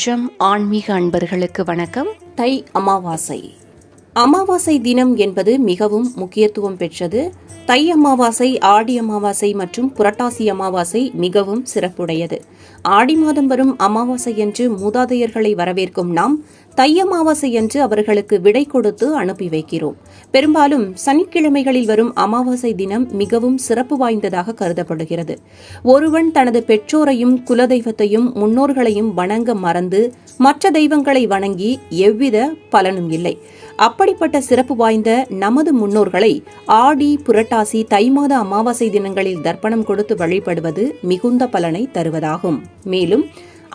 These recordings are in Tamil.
ஜம் ஆன்மீக அன்பர்களுக்கு வணக்கம். தை அமாவாசை. அமாவாசை தினம் என்பது மிகவும் முக்கியத்துவம் பெற்றது. தை அமாவாசை, ஆடி அமாவாசை மற்றும் புரட்டாசி அமாவாசை மிகவும் சிறப்புடையது. ஆடி மாதம் வரும் அமாவாசை என்று மூதாதையர்களை வரவேற்கும் நாம் தை அமாவாசை என்று அவர்களுக்கு விடை கொடுத்து அனுப்பி வைக்கிறோம். பெரும்பாலும் சனிக்கிழமைகளில் வரும் அமாவாசை தினம் மிகவும் சிறப்பு வாய்ந்ததாக கருதப்படுகிறது. ஒருவன் தனது பெற்றோரையும் குலதெய்வத்தையும் முன்னோர்களையும் வணங்க மறந்து மற்ற தெய்வங்களை வணங்கி எவ்வித பலனும் இல்லை. அப்படிப்பட்ட சிறப்பு வாய்ந்த நமது முன்னோர்களை ஆடி, புரட்டாசி, தை மாத அமாவாசை தினங்களில் தர்ப்பணம் கொடுத்து வழிபடுவது மிகுந்த பலனை தருவதாகும். மேலும்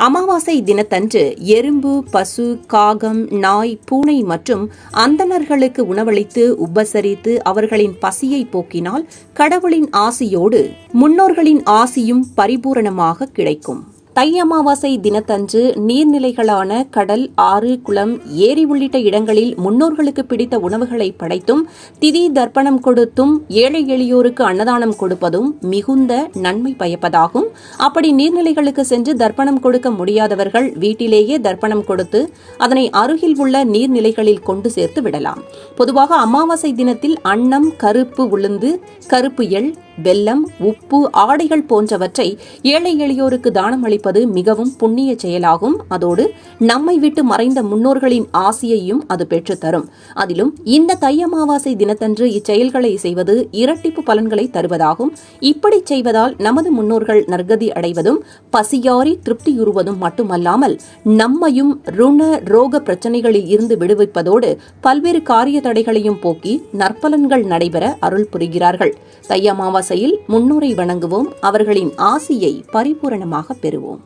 அமாவாசை தினத்தன்று எறும்பு, பசு, காகம், நாய், பூனை மற்றும் அந்தணர்களுக்கு உணவளித்து உபசரித்து அவர்களின் பசியை போக்கினால் கடவுளின் ஆசியோடு முன்னோர்களின் ஆசியும் பரிபூரணமாக கிடைக்கும். தை அமாவாசை தினத்தன்று நீர்நிலைகளான கடல், ஆறு, குளம், ஏரி உள்ளிட்ட இடங்களில் முன்னோர்களுக்கு பிடித்த உணவுகளை படைத்தும் திதி தர்ப்பணம் கொடுத்தும் ஏழை எளியோருக்கு அன்னதானம் கொடுப்பதும் மிகுந்த நன்மை பயப்பதாகும். அப்படி நீர்நிலைகளுக்கு சென்று தர்ப்பணம் கொடுக்க முடியாதவர்கள் வீட்டிலேயே தர்ப்பணம் கொடுத்து அதனை அருகில் உள்ள நீர்நிலைகளில் கொண்டு சேர்த்து விடலாம். பொதுவாக அமாவாசை தினத்தில் அன்னம், கருப்பு உளுந்து, கருப்பு எள், வெல்லம், உப்பு, ஆடைகள் போன்றவற்றை ஏழை எளியோருக்கு தானம் அளிப்பது மிகவும் புண்ணிய செயலாகும். அதோடு நம்மை விட்டு மறைந்த முன்னோர்களின் ஆசியையும் அது பெற்றுத்தரும். அதிலும் இந்த தை அமாவாசை தினத்தன்று இச்செயல்களை செய்வது இரட்டிப்பு பலன்களை தருவதாகும். இப்படி செய்வதால் நமது முன்னோர்கள் நற்கதி அடைவதும் பசியாரி திருப்தியுறுவதும் மட்டுமல்லாமல் நம்மையும் ருண ரோக பிரச்சனைகளில் இருந்து விடுவிப்பதோடு பல்வேறு காரிய தடைகளையும் போக்கி நற்பலன்கள் நடைபெற அருள் புரிகிறார்கள். தை அமாவாசையில் முன்னோரை வணங்குவோம், அவர்களின் ஆசியை பரிபூரணமாக பெறுவோம்.